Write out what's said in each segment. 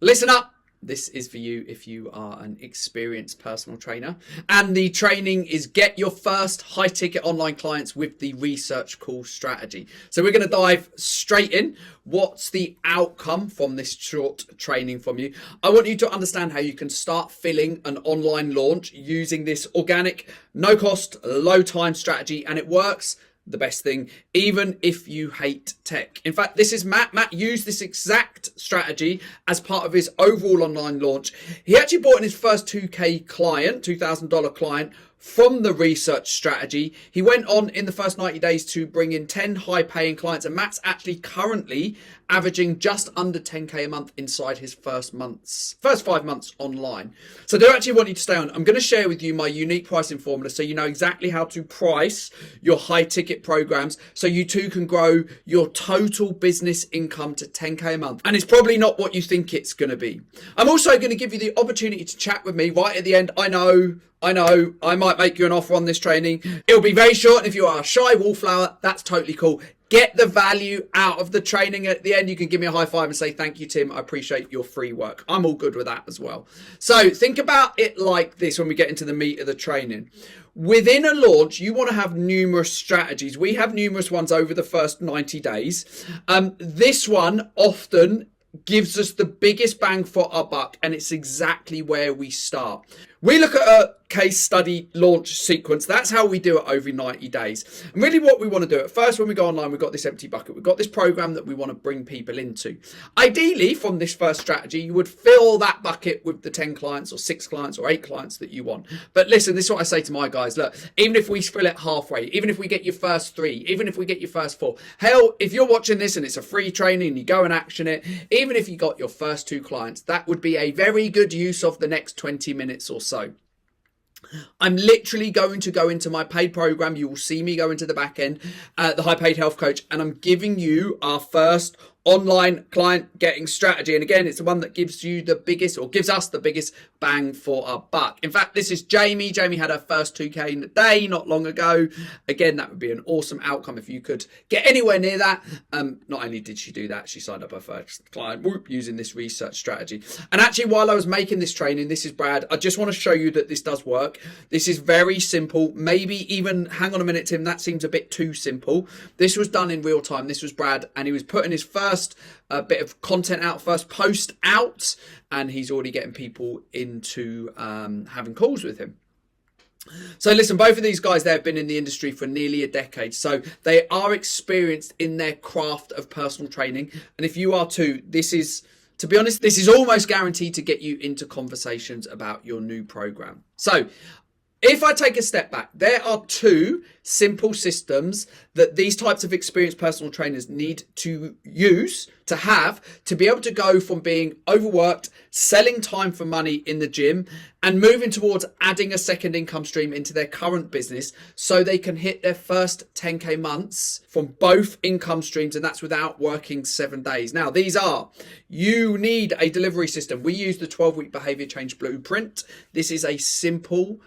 Listen up. This is for you if you are an experienced personal trainer. And the training is get your first high ticket online clients with the research call strategy. So we're going to dive straight in. What's the outcome from this short training from you? I want you to understand how you can start filling an online launch using this organic, no cost, low time strategy. And it works. The best thing, even if you hate tech. In fact, this is Matt. Matt used this exact strategy as part of his overall online launch. He actually brought in his first 2K client, $2,000 client, from the research strategy. He went on in the first 90 days to bring in 10 high paying clients, and Matt's actually currently averaging just under 10K a month inside his first 5 months online. So I do actually want you to stay on. I'm going to share with you my unique pricing formula so you know exactly how to price your high ticket programs so you too can grow your total business income to 10K a month. And it's probably not what you think it's going to be. I'm also going to give you the opportunity to chat with me right at the end. I know, I might make you an offer on this training. It'll be very short. And if you are a shy wallflower, that's totally cool. Get the value out of the training. At the end, you can give me a high five and say, thank you, Tim. I appreciate your free work. I'm all good with that as well. So think about it like this when we get into the meat of the training. Within a launch, you want to have numerous strategies. We have numerous ones over the first 90 days. This one often gives us the biggest bang for our buck, and it's exactly where we start. We look at a case study launch sequence. That's how we do it over 90 days. And really what we want to do at first when we go online, we've got this empty bucket. We've got this program that we want to bring people into. Ideally, from this first strategy, you would fill that bucket with the 10 clients or 6 clients or 8 clients that you want. But listen, this is what I say to my guys. Look, even if we fill it halfway, even if we get your first 3, even if we get your first 4, hell, if you're watching this and it's a free training and you go and action it, even if you got your first 2 clients, that would be a very good use of the next 20 minutes or so. I'm literally going to go into my paid program. You will see me go into the back end, the High Paid Health Coach, and I'm giving you our first online client getting strategy. And again, it's the one that gives you the biggest, or gives us the biggest bang for our buck. In fact, this is Jamie. Jamie had her first 2K in a day not long ago. Again, that would be an awesome outcome if you could get anywhere near that. Not only did she do that, she signed up her first client using this research strategy. And actually, while I was making this training, this is Brad, I just want to show you that this does work. This is very simple. Maybe even, hang on a minute, Tim, that seems a bit too simple. This was done in real time. This was Brad, and he was putting his first bit of content out, first post out, and he's already getting people into having calls with him. So listen, both of these guys, they've been in the industry for nearly a decade. So they are experienced in their craft of personal training. And if you are too, this is, to be honest, this is almost guaranteed to get you into conversations about your new program. So if I take a step back, there are 2 simple systems that these types of experienced personal trainers need to use, to have, to be able to go from being overworked, selling time for money in the gym, and moving towards adding a second income stream into their current business so they can hit their first 10K months from both income streams, and that's without working 7 days. Now, these are, you need a delivery system. We use the 12-week behavior change blueprint. This is a simple,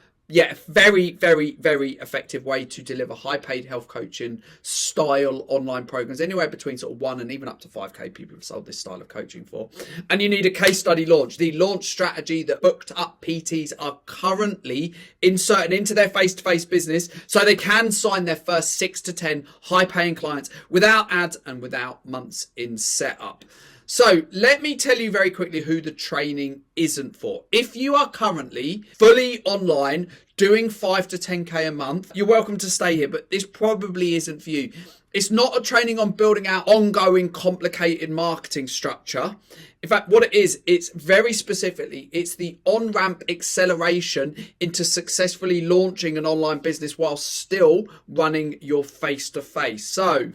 very, very, very effective way to deliver high paid health coaching style online programs, anywhere between sort of 1 and even up to 5K people have sold this style of coaching for. And you need a case study launch, the launch strategy that booked up PTs are currently inserted into their face-to-face business so they can sign their first 6 to 10 high paying clients without ads and without months in setup. So let me tell you very quickly who the training isn't for. If you are currently fully online doing 5 to 10K a month, you're welcome to stay here, but this probably isn't for you. It's not a training on building out ongoing complicated marketing structure. In fact, what it is, it's very specifically, it's the on-ramp acceleration into successfully launching an online business while still running your face-to-face. So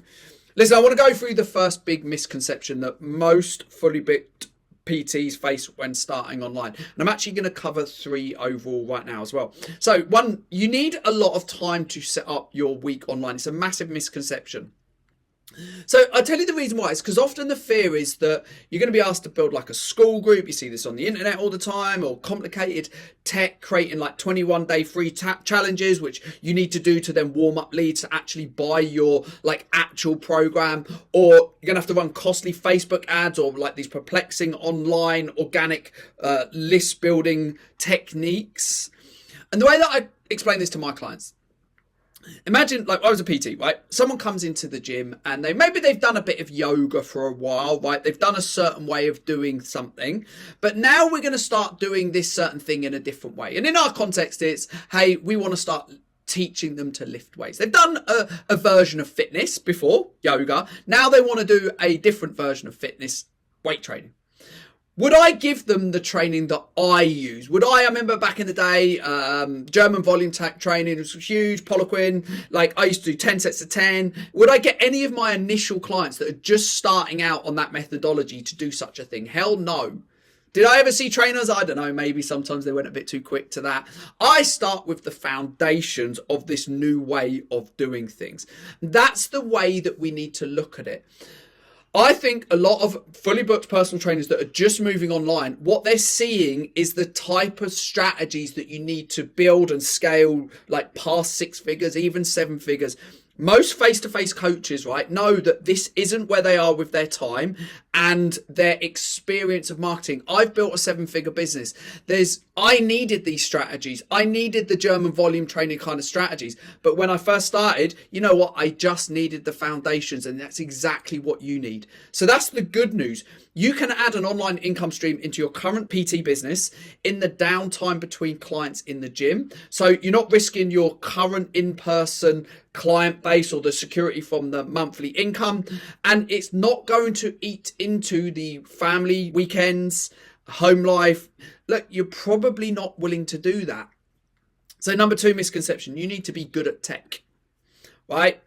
listen, I want to go through the first big misconception that most fully booked PTs face when starting online. And I'm actually going to cover 3 overall right now as well. So 1, you need a lot of time to set up your week online. It's a massive misconception. So I'll tell you the reason why. It's because often the fear is that you're going to be asked to build like a school group. You see this on the internet all the time, or complicated tech, creating like 21-day free challenges, which you need to do to then warm up leads to actually buy your like actual program. Or you're going to have to run costly Facebook ads, or like these perplexing online organic list building techniques. And the way that I explain this to my clients, imagine like I was a PT, right? Someone comes into the gym and they've done a bit of yoga for a while, right? They've done a certain way of doing something, but now we're going to start doing this certain thing in a different way. And in our context, it's, hey, we want to start teaching them to lift weights. They've done a version of fitness before, yoga. Now they want to do a different version of fitness, weight training. Would I give them the training that I use? I remember back in the day, German volume training was huge, Poliquin, like I used to do 10 sets of 10. Would I get any of my initial clients that are just starting out on that methodology to do such a thing? Hell no. Did I ever see trainers? I don't know, maybe sometimes they went a bit too quick to that. I start with the foundations of this new way of doing things. That's the way that we need to look at it. I think a lot of fully booked personal trainers that are just moving online, what they're seeing is the type of strategies that you need to build and scale like past 6 figures, even 7 figures. Most face-to-face coaches, right, know that this isn't where they are with their time and their experience of marketing. I've built a 7-figure business. I needed these strategies. I needed the German volume training kind of strategies. But when I first started, you know what? I just needed the foundations, and that's exactly what you need. So that's the good news. You can add an online income stream into your current PT business in the downtime between clients in the gym. So you're not risking your current in-person client base or the security from the monthly income. And it's not going to eat into the family weekends, home life. Look, you're probably not willing to do that. So number 2 misconception, you need to be good at tech, right?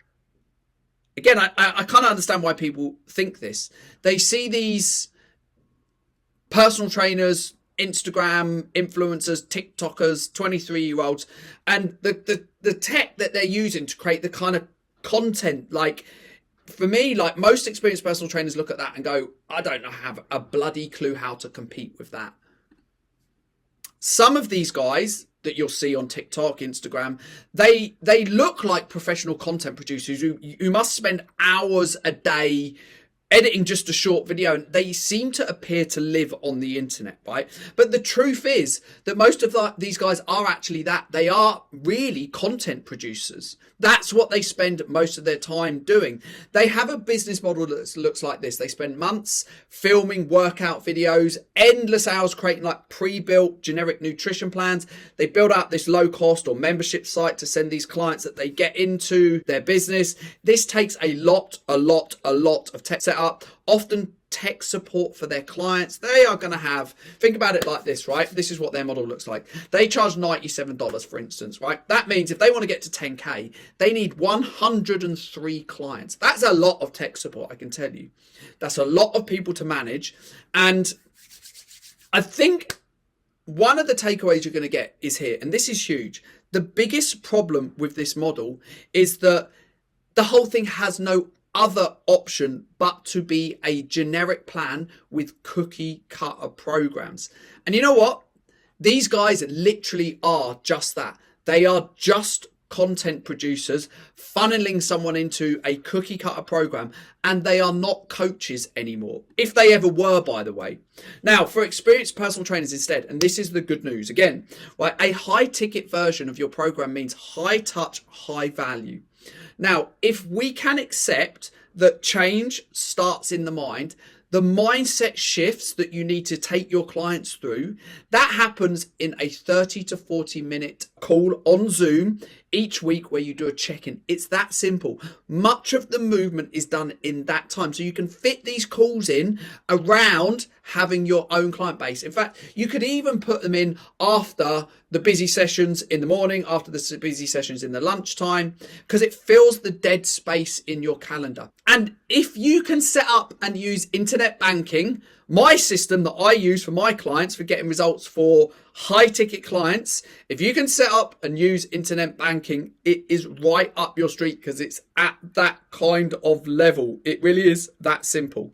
Again, I kind of understand why people think this. They see these personal trainers, Instagram influencers, TikTokers, 23-year-olds, and the tech that they're using to create the kind of content. Like for me, like most experienced personal trainers look at that and go, I don't have a bloody clue how to compete with that. Some of these guys that you'll see on TikTok, Instagram, they look like professional content producers who must spend hours a day editing just a short video, and they seem to appear to live on the internet, right? But the truth is that most of these guys are actually that. They are really content producers. That's what they spend most of their time doing. They have a business model that looks like this. They spend months filming workout videos, endless hours creating like pre-built generic nutrition plans. They build out this low cost or membership site to send these clients that they get into their business. This takes a lot of tech setup, often tech support for their clients. They are going to have, think about it like this, right? This is what their model looks like. They charge $97, for instance, right? That means if they want to get to 10K, they need 103 clients. That's a lot of tech support, I can tell you. That's a lot of people to manage. And I think one of the takeaways you're going to get is here, and this is huge. The biggest problem with this model is that the whole thing has no other option but to be a generic plan with cookie cutter programs. And you know what? These guys literally are just that. They are just content producers funneling someone into a cookie cutter program, and they are not coaches anymore, if they ever were, by the way. Now, for experienced personal trainers instead, and this is the good news again, right? A high ticket version of your program means high touch, high value. Now, if we can accept that change starts in the mind, the mindset shifts that you need to take your clients through, that happens in a 30 to 40 minute call on Zoom each week where you do a check-in. It's that simple. Much of the movement is done in that time. So you can fit these calls in around having your own client base. In fact, you could even put them in after the busy sessions in the morning, after the busy sessions in the lunchtime, because it fills the dead space in your calendar. And if you can set up and use internet banking, My system that I use for my clients for getting results for high ticket clients, if you can set up and use internet banking, it is right up your street because it's at that kind of level. It really is that simple.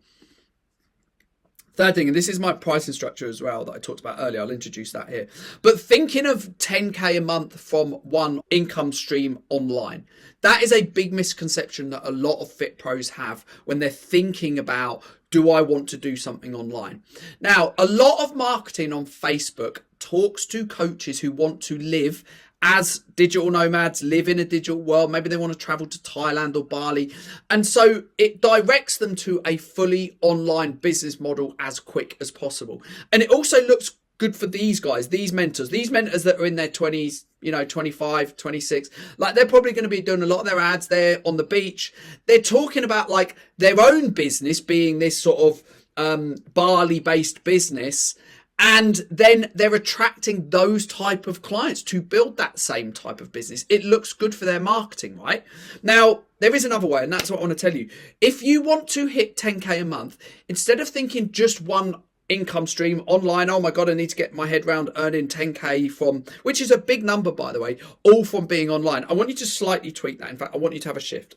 Third thing, and this is my pricing structure as well that I talked about earlier. I'll introduce that here. But thinking of 10K a month from one income stream online, that is a big misconception that a lot of fit pros have when they're thinking about, do I want to do something online? Now, a lot of marketing on Facebook talks to coaches who want to live as digital nomads, live in a digital world. Maybe they want to travel to Thailand or Bali. And so it directs them to a fully online business model as quick as possible. And it also looks good for these guys, these mentors that are in their 20s, 25, 26, like they're probably going to be doing a lot of their ads there on the beach. They're talking about like their own business being this sort of Bali based business. And then they're attracting those type of clients to build that same type of business. It looks good for their marketing, right? Now, there is another way, and that's what I want to tell you. If you want to hit 10K a month, instead of thinking just one income stream online, oh my God, I need to get my head around earning 10K from, which is a big number, by the way, all from being online. I want you to slightly tweak that. In fact, I want you to have a shift.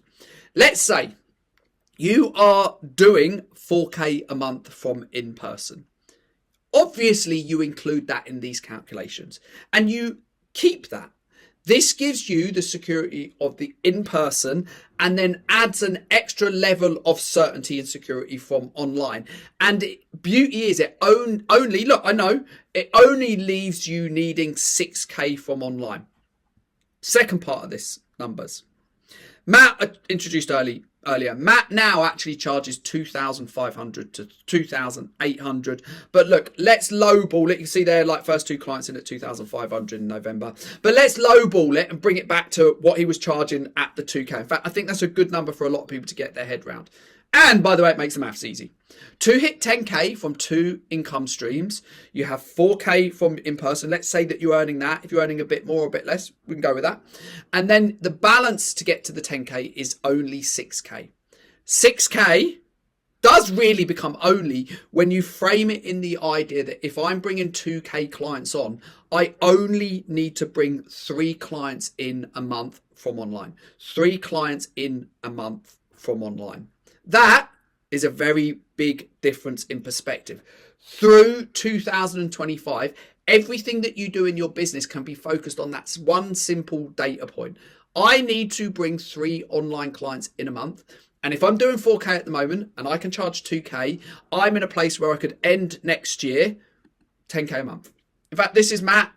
Let's say you are doing 4K a month from in person. Obviously, you include that in these calculations and you keep that. This gives you the security of the in-person and then adds an extra level of certainty and security from online. And beauty is it only, look, I know, it only leaves you needing 6K from online. Second part of this, numbers. Matt introduced earlier. Matt now actually charges 2,500 to 2,800. But look, let's lowball it. You can see there, like first two clients in at 2,500 in November. But let's lowball it and bring it back to what he was charging at the 2K. In fact, I think that's a good number for a lot of people to get their head around. And by the way, it makes the maths easy. To hit 10K from two income streams, you have 4K from in person. Let's say that you're earning that. If you're earning a bit more or a bit less, we can go with that. And then the balance to get to the 10K is only 6K. 6K does really become only when you frame it in the idea that if I'm bringing 2K clients on, I only need to bring 3 clients in a month from online. 3 clients in a month from online. That is a very big difference in perspective. Through 2025, everything that you do in your business can be focused on that one simple data point. I need to bring 3 online clients in a month. And if I'm doing 4K at the moment and I can charge 2K, I'm in a place where I could end next year 10K a month. In fact, this is Matt.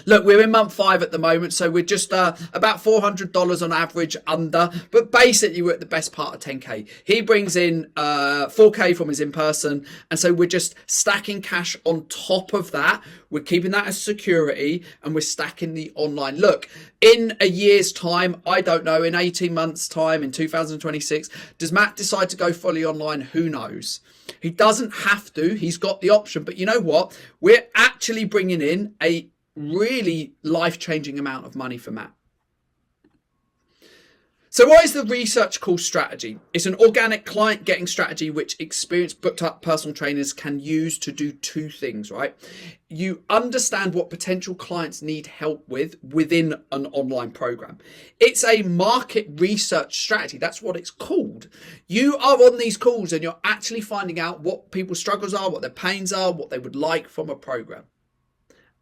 Look, we're in month 5 at the moment, so we're just about $400 on average under, but basically we're at the best part of 10K. He brings in 4K from his in-person, and so we're just stacking cash on top of that. We're keeping that as security, and we're stacking the online. Look, in a year's time, I don't know, in 18 months' time, in 2026, does Matt decide to go fully online? Who knows? He doesn't have to. He's got the option, but you know what? We're actually bringing in a really life-changing amount of money for Matt. So what is the research call strategy? It's an organic client getting strategy which experienced booked up personal trainers can use to do 2 things, right? You understand what potential clients need help with within an online program. It's a market research strategy. That's what it's called. You are on these calls and you're actually finding out what people's struggles are, what their pains are, what they would like from a program.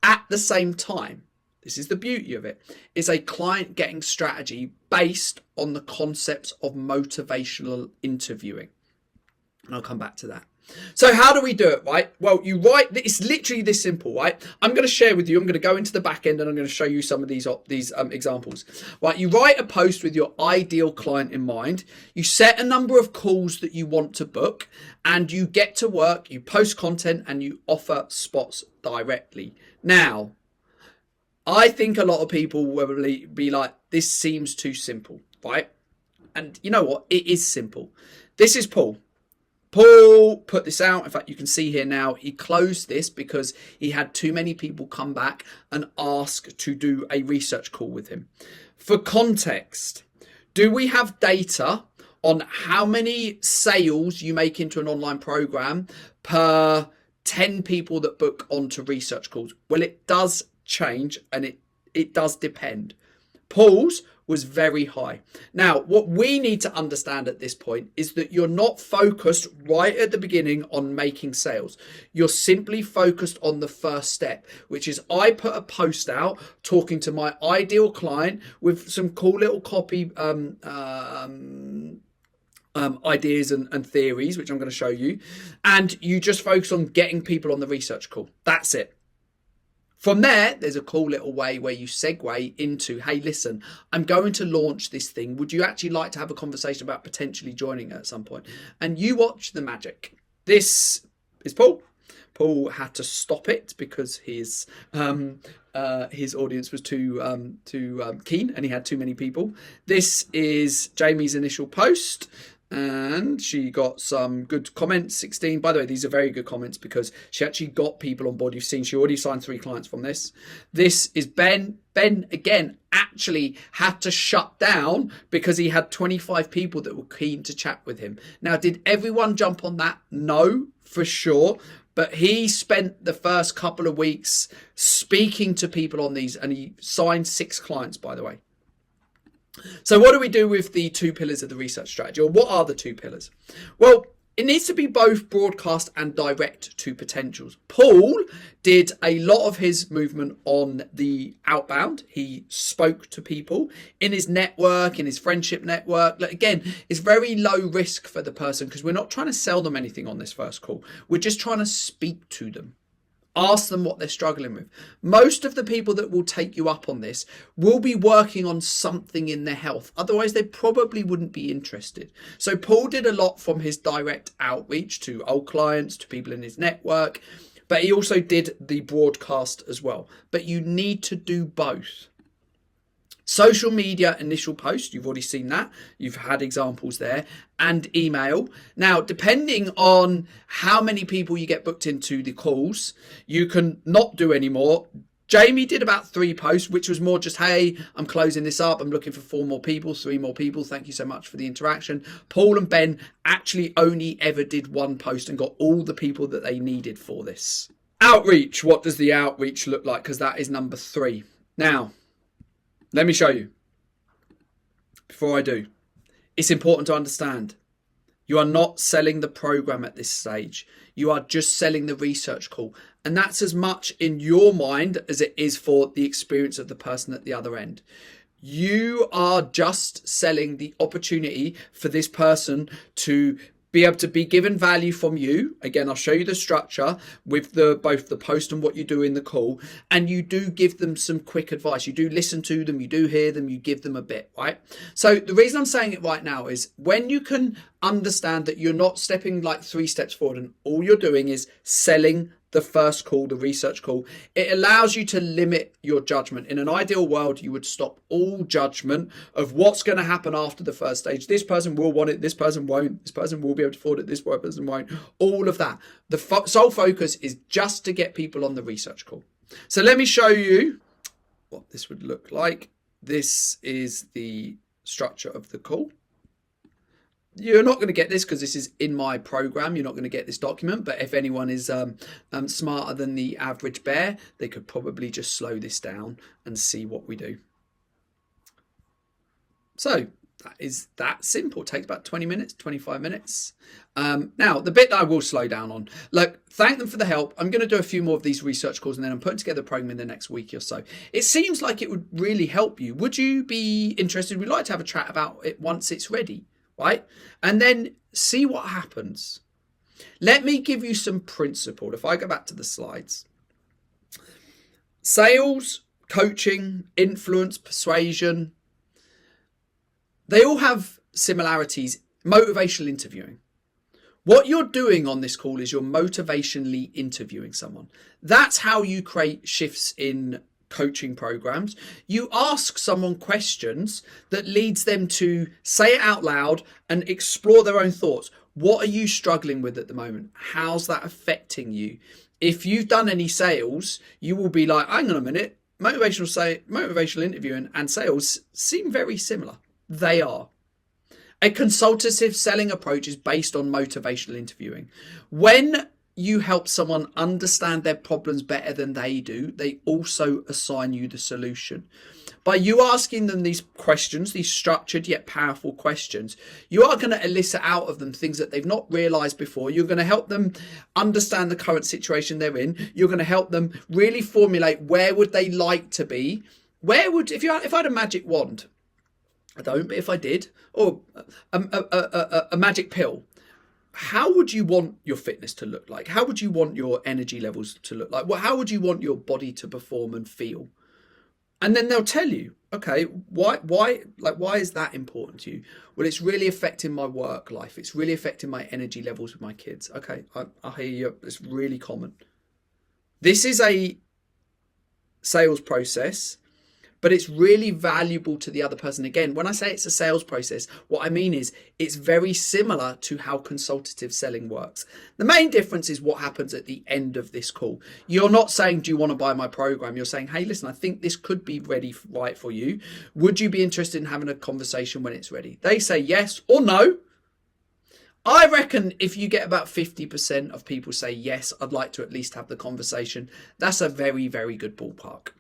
At the same time, this is the beauty of it, is a client getting strategy based on the concepts of motivational interviewing. And I'll come back to that. So how do we do it, right? Well, you write, it's literally this simple, right? I'm going to share with you, I'm going to go into the back end and I'm going to show you some of these examples. Right, you write a post with your ideal client in mind. You set a number of calls that you want to book and you get to work, you post content and you offer spots directly. Now, I think a lot of people will be like, this seems too simple, right? And you know what? It is simple. This is Paul. Paul put this out. In fact, you can see here now, he closed this because he had too many people come back and ask to do a research call with him. For context, do we have data on how many sales you make into an online program per 10 people that book onto research calls. Well, it does change, and it does depend. Paul's was very high. Now, what we need to understand at this point is that you're not focused right at the beginning on making sales. You're simply focused on the first step, which is I put a post out talking to my ideal client with some cool little copy ideas and theories, which I'm going to show you. And you just focus on getting people on the research call. That's it. From there, there's a cool little way where you segue into, hey, listen, I'm going to launch this thing. Would you actually like to have a conversation about potentially joining it at some point? And you watch the magic. This is Paul. Paul had to stop it because his audience was too keen and he had too many people. This is Jamie's initial post. And she got some good comments, 16. By the way, these are very good comments because she actually got people on board. You've seen she already signed 3 clients from this. This is Ben. Ben, again, actually had to shut down because he had 25 people that were keen to chat with him. Now, did everyone jump on that? No, for sure. But he spent the first couple of weeks speaking to people on these, and he signed 6 clients, by the way. So what do we do with the 2 pillars of the research strategy? Or what are the 2 pillars? Well, it needs to be both broadcast and direct to potentials. Paul did a lot of his movement on the outbound. He spoke to people in his network, in his friendship network. Again, it's very low risk for the person because we're not trying to sell them anything on this first call. We're just trying to speak to them. Ask them what they're struggling with. Most of the people that will take you up on this will be working on something in their health. Otherwise, they probably wouldn't be interested. So Paul did a lot from his direct outreach to old clients, to people in his network, but he also did the broadcast as well. But you need to do both. Social media initial post, you've already seen that. You've had examples there. And email. Now, depending on how many people you get booked into the calls, you can not do any more. Jamie did about 3 posts, which was more just, hey, I'm closing this up. I'm looking for 4 more people, 3 more people. Thank you so much for the interaction. Paul and Ben actually only ever did 1 post and got all the people that they needed for this. Outreach. What does the outreach look like? Because that is number 3. Now, let me show you. Before I do, it's important to understand you are not selling the program at this stage. You are just selling the research call. And that's as much in your mind as it is for the experience of the person at the other end. You are just selling the opportunity for this person to be able to be given value from you. Again, I'll show you the structure with both the post and what you do in the call. And you do give them some quick advice. You do listen to them, you do hear them, you give them a bit, right? So the reason I'm saying it right now is when you can understand that you're not stepping like 3 steps forward and all you're doing is selling the first call, the research call, it allows you to limit your judgment. In an ideal world, you would stop all judgment of what's going to happen after the first stage. This person will want it, this person won't, this person will be able to afford it, this person won't, all of that. The sole focus is just to get people on the research call. So let me show you what this would look like. This is the structure of the call. You're not going to get this because this is in my program. You're not going to get this document. But if anyone is smarter than the average bear, they could probably just slow this down and see what we do. So that is that simple. It takes about 20 minutes, 25 minutes. Now, the bit that I will slow down on. Look, thank them for the help. I'm going to do a few more of these research calls and then I'm putting together a program in the next week or so. It seems like it would really help you. Would you be interested? We'd like to have a chat about it once it's ready. Right? And then see what happens. Let me give you some principle. If I go back to the slides. Sales, coaching, influence, persuasion. They all have similarities. Motivational interviewing. What you're doing on this call is you're motivationally interviewing someone. That's how you create shifts in coaching programs. You ask someone questions that leads them to say it out loud and explore their own thoughts. What are you struggling with at the moment? How's that affecting you? If you've done any sales, you will be like, hang on a minute, motivational interviewing and sales seem very similar. They are. A consultative selling approach is based on motivational interviewing. When you help someone understand their problems better than they do, they also assign you the solution. By you asking them these questions, these structured yet powerful questions, you are going to elicit out of them things that they've not realized before. You're going to help them understand the current situation they're in. You're going to help them really formulate where would they like to be. If I had a magic wand, I don't, but if I did, or a magic pill, how would you want your fitness to look like? How would you want your energy levels to look like? Well, how would you want your body to perform and feel? And then they'll tell you, okay, why is that important to you? Well, it's really affecting my work life. It's really affecting my energy levels with my kids. Okay, I hear you. It's really common. This is a sales process, but it's really valuable to the other person. Again, when I say it's a sales process, what I mean is it's very similar to how consultative selling works. The main difference is what happens at the end of this call. You're not saying, do you want to buy my program? You're saying, hey, listen, I think this could be ready right for you. Would you be interested in having a conversation when it's ready? They say yes or no. I reckon if you get about 50% of people say, yes, I'd like to at least have the conversation, that's a very, very good ballpark.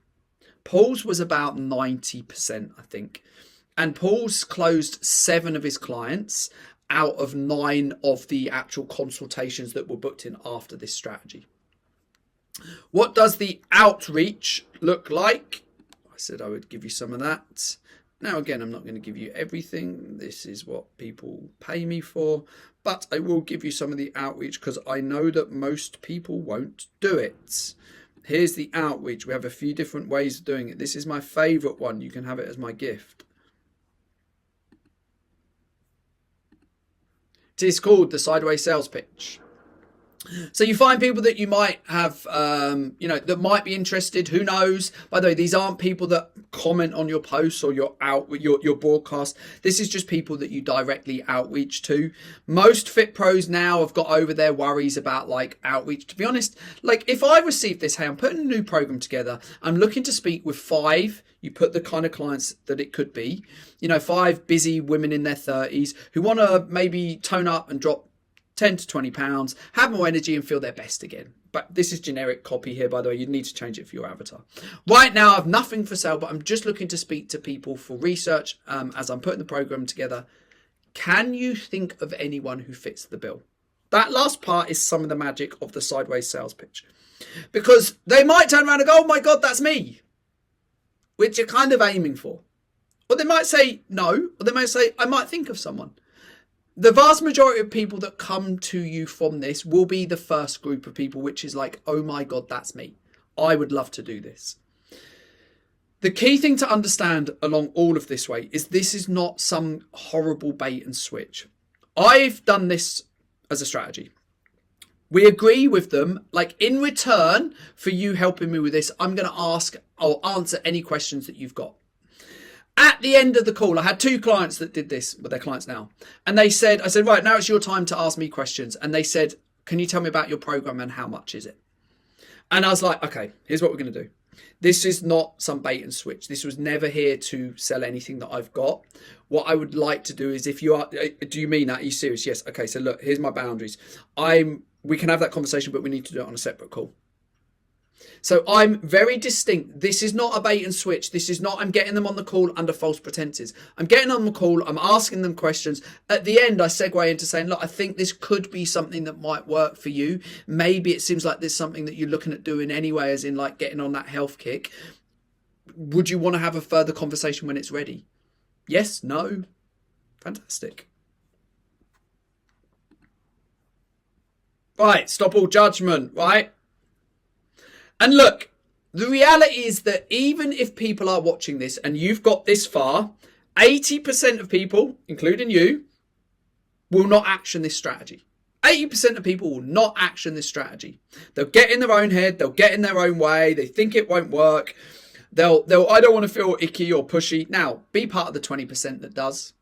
Paul's was about 90%, I think. And Paul's closed 7 of his clients out of 9 of the actual consultations that were booked in after this strategy. What does the outreach look like? I said I would give you some of that. Now, again, I'm not going to give you everything. This is what people pay me for. But I will give you some of the outreach because I know that most people won't do it. Here's the outreach. We have a few different ways of doing it. This is my favorite one. You can have it as my gift. It is called the sideways sales pitch. So you find people that you might have, that might be interested. Who knows? By the way, these aren't people that comment on your posts or your broadcast. This is just people that you directly outreach to. Most fit pros now have got over their worries about like outreach. To be honest, like if I receive this, hey, I'm putting a new program together. I'm looking to speak with 5. You put the kind of clients that it could be. 5 busy women in their 30s who want to maybe tone up and drop 10 to 20 pounds, have more energy and feel their best again. But this is generic copy here, by the way. You need to change it for your avatar. Right now, I have nothing for sale, but I'm just looking to speak to people for research as I'm putting the program together. Can you think of anyone who fits the bill? That last part is some of the magic of the sideways sales pitch. Because they might turn around and go, oh my God, that's me. Which you're kind of aiming for. Or they might say no, or they might say, I might think of someone. The vast majority of people that come to you from this will be the first group of people, which is like, oh my God, that's me. I would love to do this. The key thing to understand along all of this way is this is not some horrible bait and switch. I've done this as a strategy. We agree with them, like in return for you helping me with this, I'm going to ask or answer any questions that you've got. At the end of the call, I had 2 clients that did this, well, they're clients now. And I said, right, now it's your time to ask me questions. And they said, can you tell me about your program and how much is it? And I was like, okay, here's what we're going to do. This is not some bait and switch. This was never here to sell anything that I've got. What I would like to do is do you mean that? Are you serious? Yes. Okay. So look, here's my boundaries. We can have that conversation, but we need to do it on a separate call. So I'm very distinct. This is not a bait and switch. This is not I'm getting them on the call under false pretenses. I'm getting on the call. I'm asking them questions. At the end, I segue into saying, look, I think this could be something that might work for you. Maybe it seems like there's something that you're looking at doing anyway, as in like getting on that health kick. Would you want to have a further conversation when it's ready? Yes, no. Fantastic. Right, stop all judgment, right? And look, the reality is that even if people are watching this and you've got this far, 80% of people, including you, will not action this strategy. 80% of people will not action this strategy. They'll get in their own head. They'll get in their own way. They think it won't work. They'll I don't want to feel icky or pushy. Now, be part of the 20% that does.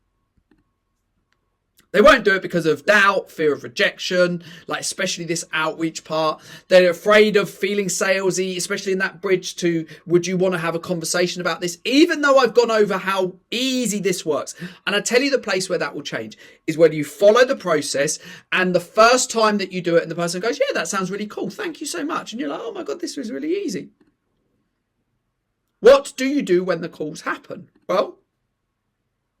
They won't do it because of doubt, fear of rejection, like especially this outreach part. They're afraid of feeling salesy, especially in that bridge to, would you want to have a conversation about this? Even though I've gone over how easy this works. And I tell you the place where that will change is when you follow the process, and the first time that you do it and the person goes, yeah, that sounds really cool. Thank you so much. And you're like, oh my God, this was really easy. What do you do when the calls happen? Well,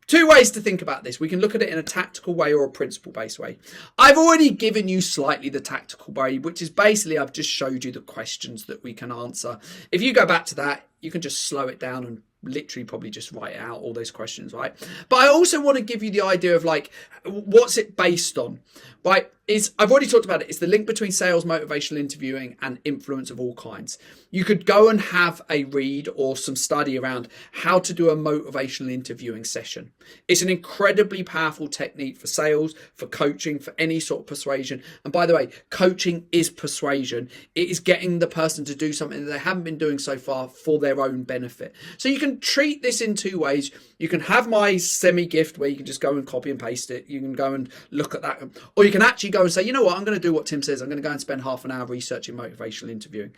two ways to think about this. We can look at it in a tactical way or a principle-based way. I've already given you slightly the tactical way, which is basically I've just showed you the questions that we can answer. If you go back to that, you can just slow it down and literally probably just write out all those questions, right? But I also want to give you the idea of like, what's it based on, right? I've already talked about it. It's the link between sales, motivational interviewing, and influence of all kinds. You could go and have a read or some study around how to do a motivational interviewing session. It's an incredibly powerful technique for sales, for coaching, for any sort of persuasion. And by the way, coaching is persuasion. It is getting the person to do something that they haven't been doing so far for their own benefit. So you can treat this in two ways. You can have my semi-gift where you can just go and copy and paste it. You can go and look at that. Or you can actually go and say, you know what, I'm going to do what Tim says. I'm going to go and spend half an hour researching motivational interviewing.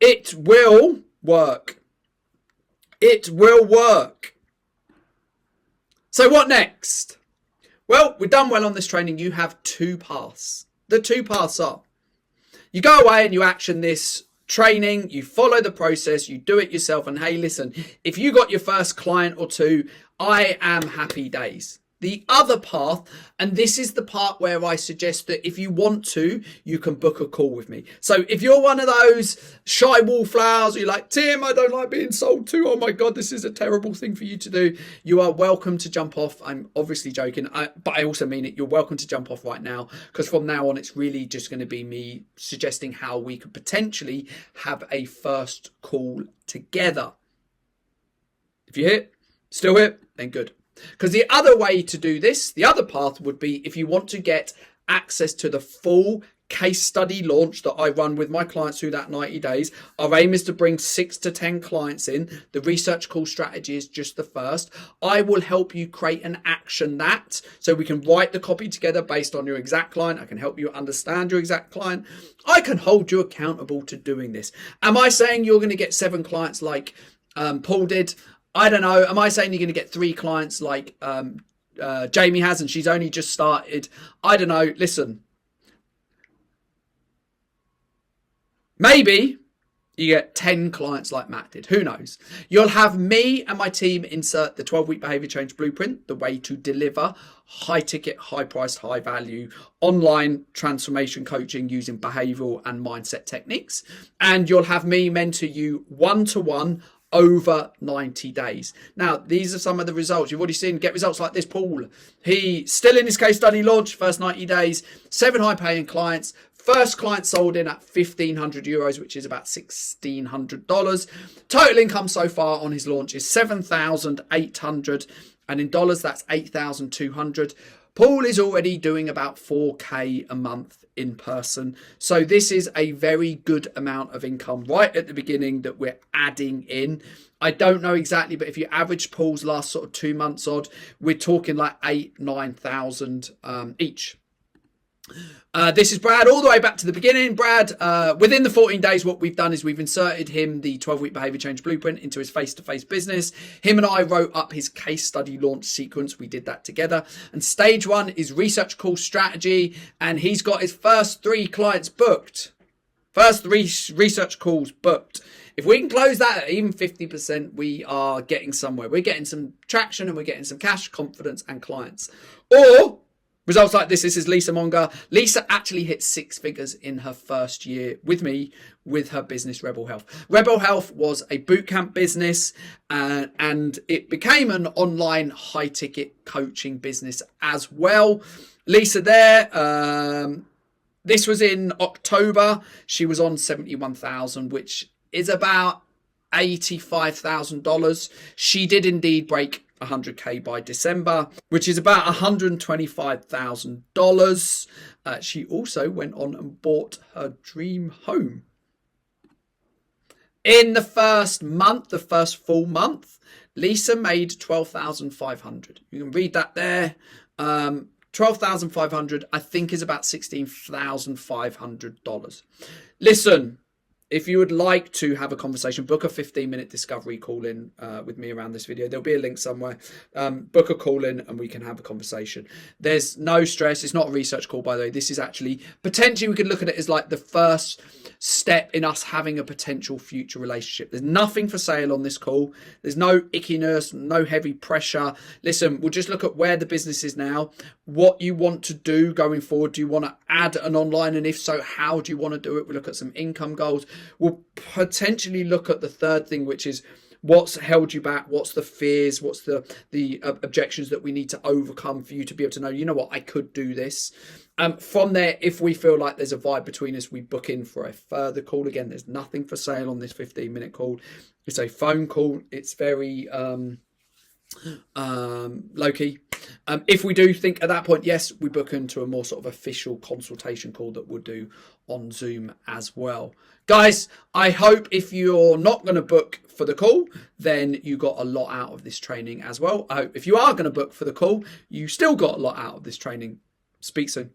It will work. It will work. So what next? Well, we've done well on this training. You have two paths. The two paths are, you go away and you action this training, you follow the process, you do it yourself. And hey, listen, if you got your first client or two, I am happy days. The other path, and this is the part where I suggest that if you want to, you can book a call with me. So if you're one of those shy wallflowers, or you're like, Tim, I don't like being sold to, oh my God, this is a terrible thing for you to do, you are welcome to jump off. I'm obviously joking, but I also mean it. You're welcome to jump off right now, because from now on, it's really just going to be me suggesting how we could potentially have a first call together. If you're here, still here, then good. Because the other way to do this, the other path would be if you want to get access to the full case study launch that I run with my clients through that 90 days. Our aim is to bring 6 to 10 clients in. The research call strategy is just the first. I will help you create and action that so we can write the copy together based on your exact client. I can help you understand your exact client. I can hold you accountable to doing this. Am I saying you're going to get 7 clients like Paul did? I don't know. Am I saying you're going to get 3 clients like Jamie has and she's only just started? I don't know. Listen, maybe you get 10 clients like Matt did. Who knows? You'll have me and my team insert the 12-week behavior change blueprint, the way to deliver high ticket, high priced, high value online transformation coaching using behavioral and mindset techniques. And you'll have me mentor you one-to-one over 90 days. Now, these are some of the results. You've already seen get results like this, Paul. He still in his case study launch, first 90 days, 7 high paying clients. First client sold in at €1,500, which is about $1,600. Total income so far on his launch is $7,800. And in dollars, that's $8,200. Paul is already doing about 4K a month in person. So this is a very good amount of income right at the beginning that we're adding in. I don't know exactly, but if you average Paul's last sort of 2 months odd, we're talking like 8,000-9,000 each. This is Brad all the way back to the beginning. Brad, within the 14 days, what we've done is we've inserted him the 12-week behavior change blueprint into his face-to-face business. Him and I wrote up his case study launch sequence. We did that together. And stage 1 is research call strategy. And he's got his first 3 clients booked. First 3 research calls booked. If we can close that at even 50%, we are getting somewhere. We're getting some traction and we're getting some cash, confidence and clients. Or results like this. This is Lisa Monger. Lisa actually hit 6 figures in her first year with me with her business Rebel Health. Rebel Health was a bootcamp business and it became an online high ticket coaching business as well. Lisa there, this was in October. She was on 71,000, which is about $85,000. She did indeed break 100K by December, which is about $125,000. She also went on and bought her dream home. In the first month, the first full month, Lisa made $12,500. You can read that there. 12,500, I think, is about $16,500. Listen, if you would like to have a conversation, book a 15-minute discovery call in with me around this video. There'll be a link somewhere. Book a call in and we can have a conversation. There's no stress. It's not a research call, by the way. This is actually, potentially, we could look at it as like the first step in us having a potential future relationship. There's nothing for sale on this call. There's no ickiness, no heavy pressure. Listen, we'll just look at where the business is now, what you want to do going forward. Do you want to add an online? And if so, how do you want to do it? We'll look at some income goals. We'll potentially look at the third thing, which is what's held you back, what's the fears, what's the objections that we need to overcome for you to be able to know, you know what, I could do this. From there, if we feel like there's a vibe between us, we book in for a further call. Again, there's nothing for sale on this 15-minute call. It's a phone call. It's very low-key. If we do think at that point, yes, we book into a more sort of official consultation call that we'll do on Zoom as well. Guys, I hope if you're not going to book for the call, then you got a lot out of this training as well. I hope if you are going to book for the call, you still got a lot out of this training. Speak soon.